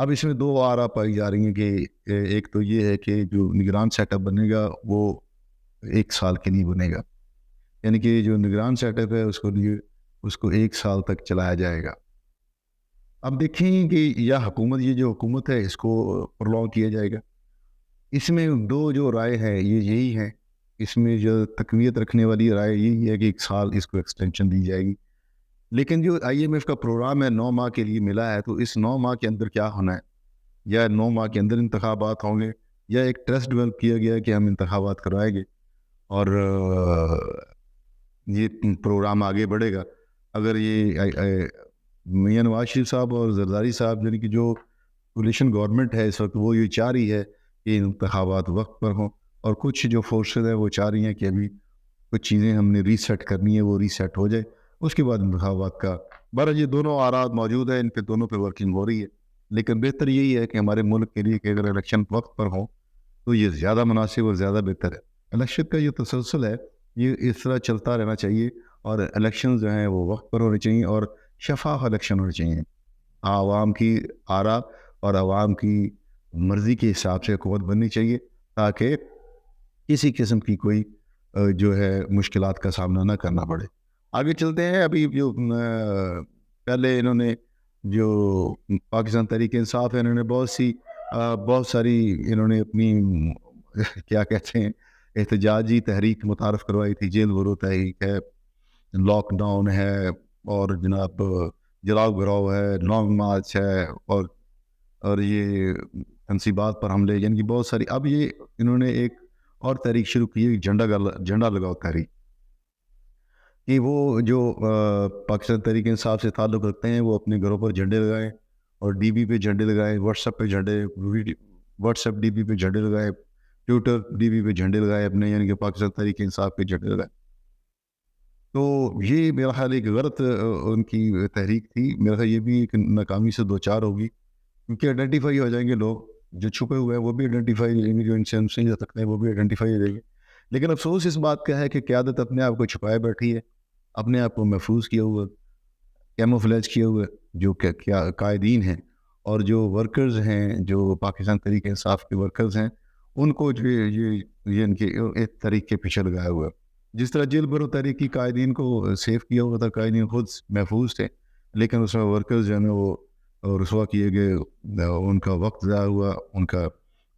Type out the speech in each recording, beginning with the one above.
اب اس میں دو آرا پائی جا رہی ہیں کہ ایک تو یہ ہے کہ جو نگران سیٹ اپ بنے گا وہ 1 سال کے لیے بنے گا، یعنی کہ جو نگران سیٹ اپ ہے اس کو 1 سال تک چلایا جائے گا۔ اب دیکھیں کہ یہ جو حکومت ہے اس کو پرولونگ کیا جائے گا۔ اس میں دو جو رائے ہے یہ یہی ہے، اس میں جو تقویت رکھنے والی رائے یہی ہے کہ 1 سال اس کو ایکسٹینشن دی جائے گی، لیکن جو IMF کا پروگرام ہے 9 ماہ کے لیے ملا ہے، تو اس 9 ماہ کے اندر کیا ہونا ہے؟ یا 9 ماہ کے اندر انتخابات ہوں گے، یا ایک ٹرسٹ ڈیولپ کیا گیا کہ ہم انتخابات کروائیں گے اور یہ پروگرام آگے بڑھے گا۔ اگر یہ میاں نواز شریف صاحب اور زرداری صاحب یعنی کہ جو کولیشن گورنمنٹ ہے اس وقت، وہ یہ چاہ رہی ہے کہ انتخابات وقت پر ہوں، اور کچھ جو فورسز ہیں وہ چاہ رہی ہیں کہ ابھی کچھ چیزیں ہم نے ریسیٹ کرنی ہے، وہ ریسیٹ ہو جائے اس کے بعد انتخابات کا۔ بہرحال یہ دونوں آرات موجود ہیں، ان پہ دونوں پہ ورکنگ ہو رہی ہے، لیکن بہتر یہی ہے کہ ہمارے ملک کے لیے کہ اگر الیکشن وقت پر ہوں تو یہ زیادہ مناسب اور زیادہ بہتر ہے۔ الیکشن کا جو تسلسل ہے یہ اس طرح چلتا رہنا چاہیے، اور الیکشن جو ہیں وہ وقت پر ہونے چاہیے، اور شفاف الیکشن ہونے چاہیے۔ عوام کی آرا اور عوام کی مرضی کے حساب سے حکومت بننی چاہیے، تاکہ کسی قسم کی کوئی جو ہے مشکلات کا سامنا نہ کرنا پڑے۔ آگے چلتے ہیں۔ ابھی جو پہلے انہوں نے جو پاکستان تحریک انصاف ہے، انہوں نے بہت ساری انہوں نے اپنی کیا کہتے ہیں احتجاجی تحریک متعارف کروائی تھی، جیل برو تحریک ہے، لاک ڈاؤن ہے، اور جناب جلاؤ گراؤ ہے، لانگ مارچ ہے، اور یہ تنصیبات پر حملے، یعنی کہ بہت ساری۔ اب یہ انہوں نے ایک اور تحریک شروع کی ہے، جھنڈا لگاؤ تحریک، کہ وہ جو پاکستان تحریک انصاف سے تعلق رکھتے ہیں وہ اپنے گھروں پر جھنڈے لگائیں، اور ڈی بی پہ جھنڈے لگائیں، واٹس ایپ ڈی بی پہ جھنڈے لگائیں، ٹویٹر ڈی بی پہ جھنڈے لگائیں اپنے، یعنی کہ پاکستان تحریک انصاف پہ جھنڈے لگائیں۔ تو یہ میرا خیال ایک غلط ان کی تحریک تھی، میرا خیال یہ بھی ایک ناکامی سے دوچار ہوگی، کیونکہ آئیڈینٹیفائی ہو جائیں گے لوگ جو چھپے ہوئے ہیں، وہ بھی آئیڈینٹیفائی ہو جائیں گے، جو ان سے نہیں جا سکتے ہیں وہ بھی آئیڈینٹیفائی ہو جائیں گے۔ لیکن افسوس اس بات کا ہے کہ قیادت اپنے آپ کو چھپائے بیٹھی ہے، اپنے آپ کو محفوظ کیا ہوا، کیموفلیج کیا ہوا، جو قائدین ہیں اور جو ورکرز ہیں، جو پاکستان تحریک انصاف کے ورکرز ہیں، ان کو جو یہ ان کے ایک طریق کے پیچھے لگایا ہوا ہے۔ جس طرح جیل برو تحریک کی قائدین کو سیو کیا ہوا تھا، قائدین خود محفوظ تھے، لیکن اس میں ورکرز جو ہیں وہ رسوا کیے گئے، ان کا وقت ضائع ہوا، ان کا۔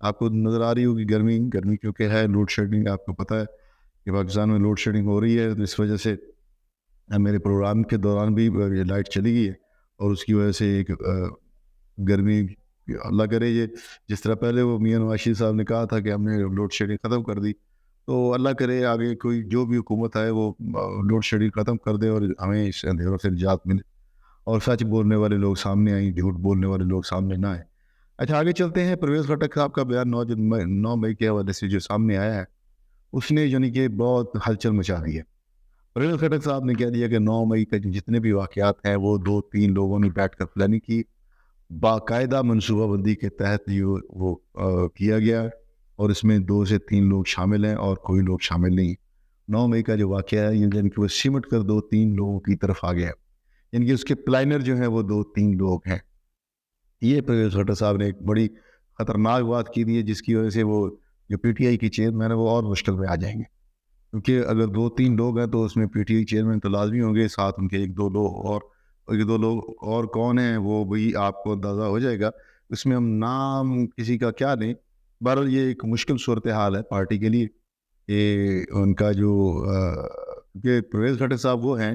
آپ کو نظر آ رہی ہوگی گرمی کیونکہ ہے، لوڈ شیڈنگ، آپ کو پتہ ہے کہ پاکستان میں لوڈ شیڈنگ ہو رہی ہے، تو اس وجہ سے میرے پروگرام کے دوران بھی لائٹ چلی گئی ہے، اور اس کی وجہ سے ایک گرمی، اللہ کرے یہ جس طرح پہلے وہ میاں نواز شریف صاحب نے کہا تھا کہ ہم نے لوڈ شیڈنگ ختم کر دی، تو اللہ کرے آگے کوئی جو بھی حکومت آئے وہ لوڈ شیڈنگ ختم کر دے اور ہمیں اس اندھیروں سے نجات ملے، اور سچ بولنے والے لوگ سامنے آئیں، جھوٹ بولنے والے لوگ سامنے نہ آئیں۔ اچھا، آگے چلتے ہیں۔ پرویز خٹک صاحب کا بیان 9 مئی کے حوالے سے جو سامنے آیا ہے، اس نے یعنی کہ بہت ہلچل مچا دی ہے۔ پرویز خٹک صاحب نے کہہ دیا کہ 9 مئی کا جتنے بھی واقعات ہیں وہ 2-3 لوگوں نے بیٹھ کر پلاننگ کی، باقاعدہ منصوبہ بندی کے تحت وہ کیا گیا، اور اس میں 2 سے 3 لوگ شامل ہیں اور کوئی لوگ شامل نہیں۔ 9 مئی کا جو واقعہ ہے یعنی کہ وہ سمٹ کر 2-3 لوگوں کی طرف آ گیا ہے، یعنی کہ اس کے پلانر جو ہیں وہ 2-3 لوگ ہیں۔ یہ پرویز خٹک صاحب نے ایک بڑی خطرناک بات کی دی ہے، جس کی وجہ سے وہ جو PTI کی چیئرمین ہے وہ اور مشکل میں آ جائیں گے، کیونکہ اگر 2-3 لوگ ہیں تو اس میں PTI چیئرمین تو لازمی ہوں گے، ساتھ ان کے 1-2 لوگ اور کون ہیں وہ بھی آپ کو اندازہ ہو جائے گا۔ اس میں ہم نام کسی کا کیا لیں، بہرحال یہ ایک مشکل صورتحال ہے پارٹی کے لیے کہ ان کا جو کہ پرویز خٹک صاحب وہ ہیں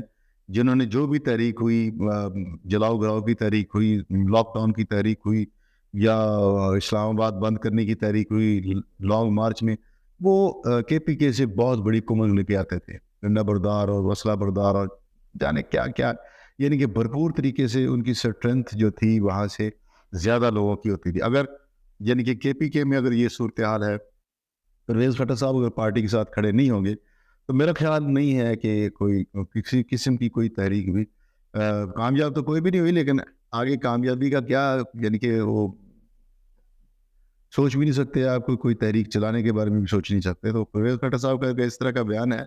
جنہوں نے جو بھی تحریک ہوئی، جلاؤ گراؤ کی تحریک ہوئی، لاک ڈاؤن کی تحریک ہوئی، یا اسلام آباد بند کرنے کی تحریک ہوئی لانگ مارچ میں، وہ KPK سے بہت بڑی کمک لے کے آتے تھے، ڈنڈا بردار اور وسلہ بردار اور جانے کیا کیا، یعنی کہ بھرپور طریقے سے ان کی اسٹرینتھ جو تھی وہاں سے زیادہ لوگوں کی ہوتی تھی۔ اگر یعنی کہ KPK میں اگر یہ صورتحال ہے، پرویز خٹک صاحب اگر پارٹی کے ساتھ کھڑے نہیں ہوں گے تو میرا خیال نہیں ہے کہ کوئی کسی قسم کی کوئی تحریک بھی کامیاب تو کوئی بھی نہیں ہوئی، لیکن آگے کامیابی کا کیا، یعنی کہ وہ سوچ بھی نہیں سکتے، آپ کوئی تحریک چلانے کے بارے میں بھی سوچ نہیں سکتے۔ تو پرویز خٹک صاحب کا اس طرح کا بیان ہے،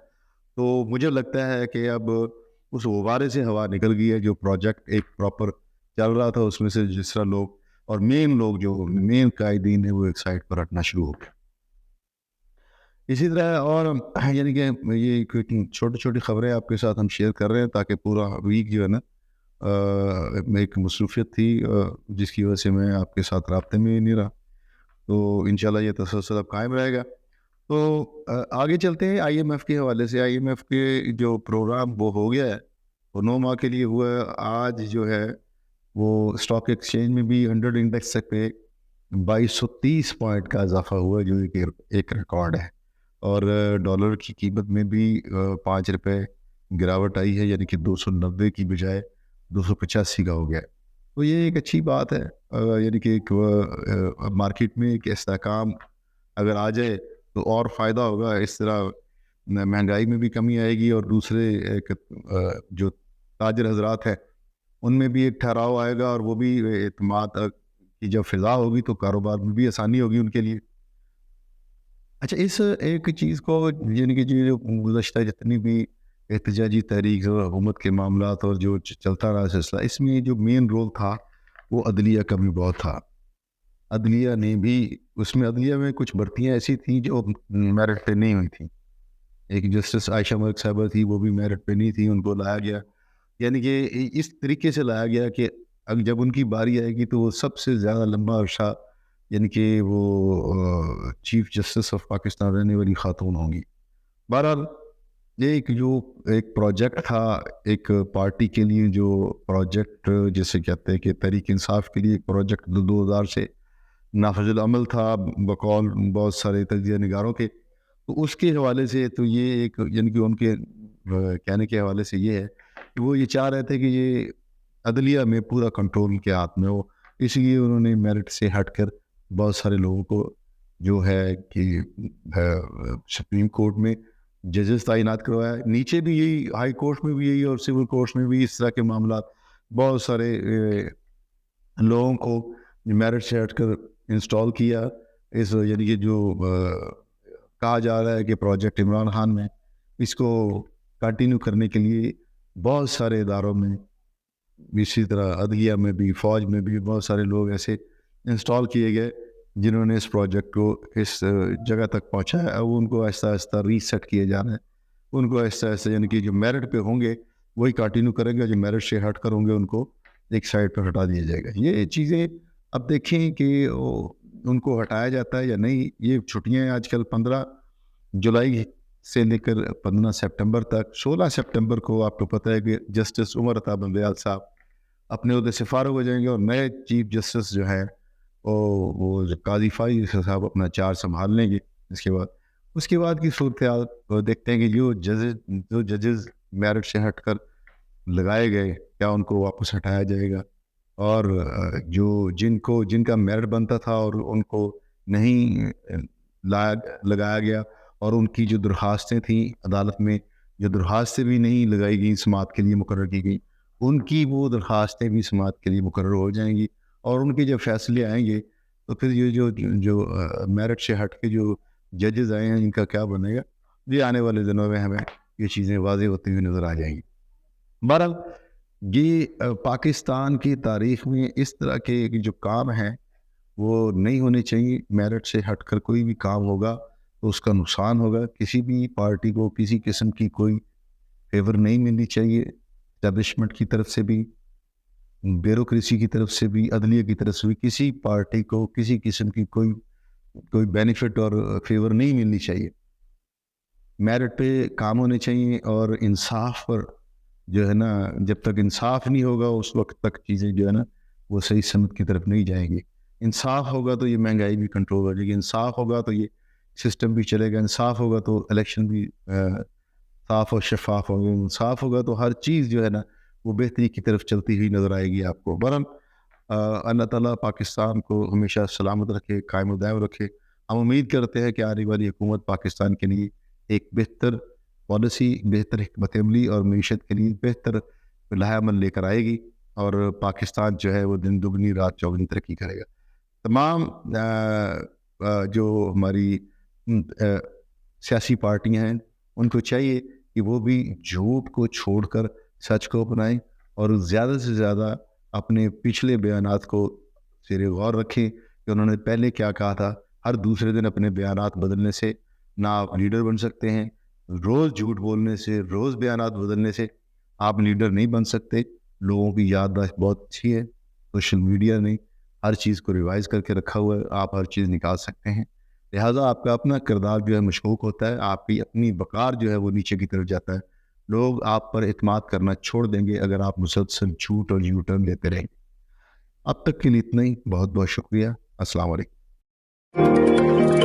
تو مجھے لگتا ہے کہ اب اس غبارے سے ہوا نکل گئی ہے، جو پروجیکٹ ایک پراپر چل رہا تھا اس میں سے جس طرح لوگ، اور مین لوگ جو مین قائدین ہیں وہ ایک سائڈ پر ہٹنا شروع ہو گئے. اسی طرح اور یعنی کہ یہ چھوٹی چھوٹی خبریں آپ کے ساتھ ہم شیئر کر رہے ہیں تاکہ پورا ویک جو ہے نا ایک مصروفیت تھی جس کی وجہ سے میں آپ کے ساتھ رابطے میں نہیں رہا. تو انشاءاللہ یہ تسلسل اب قائم رہے گا. تو آگے چلتے ہیں آئی ایم ایف کے حوالے سے. آئی ایم ایف کے جو پروگرام وہ ہو گیا ہے وہ 9 ماہ کے لیے ہوا ہے. آج جو ہے وہ اسٹاک ایکسچینج میں بھی 100 انڈیکس پہ 2230 پوائنٹ کا اضافہ ہوا جو ایک ریکارڈ ہے. اور ڈالر کی قیمت میں بھی 5 روپے گراوٹ آئی ہے, یعنی کہ 290 کی بجائے 285 کا ہو گیا ہے. تو یہ ایک اچھی بات ہے, یعنی کہ ایک مارکیٹ میں ایک استحکام اگر آ جائے تو اور فائدہ ہوگا. اس طرح مہنگائی میں بھی کمی آئے گی اور دوسرے ایک جو تاجر حضرات ہیں ان میں بھی ایک ٹھہراؤ آئے گا, اور وہ بھی اعتماد کی جب فضا ہوگی تو کاروبار میں بھی آسانی ہوگی ان کے لیے. اچھا, اس ایک چیز کو یعنی کہ جو گزشتہ جتنی بھی احتجاجی تحریک اور حکومت کے معاملات اور جو چلتا رہا سلسلہ, اس میں جو مین رول تھا وہ عدلیہ کا بھی بہت تھا. عدلیہ نے بھی اس میں عدلیہ میں کچھ بھرتیاں ایسی تھیں جو میرٹ پہ نہیں ہوئی تھیں. ایک جسٹس عائشہ ملک صاحبہ تھی, وہ بھی میرٹ پہ نہیں تھی, ان کو لایا گیا. یعنی کہ اس طریقے سے لایا گیا کہ جب ان کی باری آئے گی تو وہ سب سے زیادہ لمبا عرصہ یعنی کہ وہ چیف جسٹس آف پاکستان رہنے والی خاتون ہوں گی. بہرحال ایک جو ایک پروجیکٹ تھا ایک پارٹی کے لیے, جو پروجیکٹ جسے کہتے ہیں کہ تحریک انصاف کے لیے ایک پروجیکٹ 2000 سے نافذ العمل تھا بقول بہت سارے تجزیہ نگاروں کے, تو اس کے حوالے سے تو یہ ایک یعنی کہ ان کے کہنے کے حوالے سے یہ ہے کہ وہ یہ چاہ رہے تھے کہ یہ عدلیہ میں پورا کنٹرول کے ہاتھ میں ہو. اس لیے انہوں نے میرٹ سے ہٹ کر بہت سارے لوگوں کو جو ہے کہ سپریم کورٹ میں ججز تعینات کروایا. نیچے بھی یہی, ہائی کورٹ میں بھی یہی, اور سول کورٹ میں بھی اس طرح کے معاملات. بہت سارے لوگوں کو میرٹ سے ہٹ کر انسٹال کیا. اس یعنی کہ جو کہا جا رہا ہے کہ پروجیکٹ عمران خان میں, اس کو کنٹینیو کرنے کے لیے بہت سارے اداروں میں, اسی طرح عدلیہ میں بھی, فوج میں بھی بہت سارے لوگ ایسے انسٹال کیے گئے جنہوں نے اس پروجیکٹ کو اس جگہ تک پہنچایا. اب ان کو آہستہ آہستہ ریسیٹ کیے جا رہے ہیں. ان کو آہستہ آہستہ یعنی کہ جو میرٹ پہ ہوں گے وہی کنٹینیو کریں گے, جو میرٹ سے ہٹ کر ہوں گے ان کو ایک سائڈ پر ہٹا دیا جائے گا. یہ چیزیں اب دیکھیں کہ ان کو ہٹایا جاتا ہے یا نہیں. یہ چھٹیاں آج کل 15 جولائی سے لے کر 15 سپٹمبر تک. 16 سپٹمبر کو آپ کو پتہ ہے کہ جسٹس عمر عطا بندیال صاحب اپنے عہدے سے فارغ ہو جائیں گے, اور نئے چیف جسٹس جو ہیں وہ قاضی فائز صاحب اپنا چارج سنبھال لیں گے. اس کے بعد کی صورتحال دیکھتے ہیں کہ جو ججز میرٹ سے ہٹ کر لگائے گئے کیا ان کو واپس ہٹایا جائے گا, اور جو جن کا میرٹ بنتا تھا اور ان کو نہیں لگایا گیا, اور ان کی جو درخواستیں تھیں عدالت میں, جو درخواستیں بھی نہیں لگائی گئیں سماعت کے لیے مقرر کی گئیں, ان کی وہ درخواستیں بھی سماعت کے لیے مقرر ہو جائیں گی. اور ان کے جب فیصلے آئیں گے تو پھر یہ جو میرٹ سے ہٹ کے جو ججز آئے ہیں ان کا کیا بنے گا, یہ آنے والے دنوں میں ہمیں یہ چیزیں واضح ہوتی ہوئی نظر آ جائیں گی. بہرحال یہ پاکستان کی تاریخ میں اس طرح کے جو کام ہیں وہ نہیں ہونے چاہیے. میرٹ سے ہٹ کر کوئی بھی کام ہوگا تو اس کا نقصان ہوگا. کسی بھی پارٹی کو کسی قسم کی کوئی فیور نہیں ملنی چاہیے, اسٹیبلشمنٹ کی طرف سے بھی, بیوروکریسی کی طرف سے بھی, عدلیہ کی طرف سے بھی. کسی پارٹی کو کسی قسم کی کوئی بینیفٹ اور فیور نہیں ملنی چاہیے. میرٹ پہ کام ہونے چاہیے, اور انصاف پر جو ہے نا, جب تک انصاف نہیں ہوگا اس وقت تک چیزیں جو ہے نا وہ صحیح سمت کی طرف نہیں جائیں گی. انصاف ہوگا تو یہ مہنگائی بھی کنٹرول ہو جائے گی, انصاف ہوگا تو یہ سسٹم بھی چلے گا, انصاف ہوگا تو الیکشن بھی صاف اور شفاف ہوگا, انصاف ہوگا تو ہر چیز جو ہے نا وہ بہتری کی طرف چلتی ہوئی نظر آئے گی آپ کو. بہرحال اللہ تعالیٰ پاکستان کو ہمیشہ سلامت رکھے, قائم و دائم رکھے. ہم امید کرتے ہیں کہ آنے والی حکومت پاکستان کے لیے ایک بہتر پالیسی, بہتر حکمت عملی اور معیشت کے لیے بہتر لائحہ عمل لے کر آئے گی, اور پاکستان جو ہے وہ دن دگنی رات چوگنی ترقی کرے گا. تمام جو ہماری سیاسی پارٹیاں ہیں ان کو چاہیے کہ وہ بھی جھوٹ کو چھوڑ کر سچ کو اپنائیں, اور زیادہ سے زیادہ اپنے پچھلے بیانات کو زیر غور رکھیں کہ انہوں نے پہلے کیا کہا تھا. ہر دوسرے دن اپنے بیانات بدلنے سے نہ آپ لیڈر بن سکتے ہیں. روز جھوٹ بولنے سے، روز بیانات بدلنے سے آپ لیڈر نہیں بن سکتے. لوگوں کی یادداشت بہت اچھی ہے. سوشل میڈیا نے ہر چیز کو ریوائز کر کے رکھا ہوا ہے، آپ ہر چیز نکال سکتے ہیں. لہٰذا آپ کا اپنا کردار جو ہے مشکوک ہوتا ہے، آپ کی اپنی وقار جو ہے وہ نیچے کی طرف جاتا ہے. لوگ آپ پر اعتماد کرنا چھوڑ دیں گے اگر آپ مسلسل جھوٹ اور یو ٹرن لیتے رہیں گے. اب تک کے لیے اتنا ہی. بہت بہت شکریہ. السلام علیکم.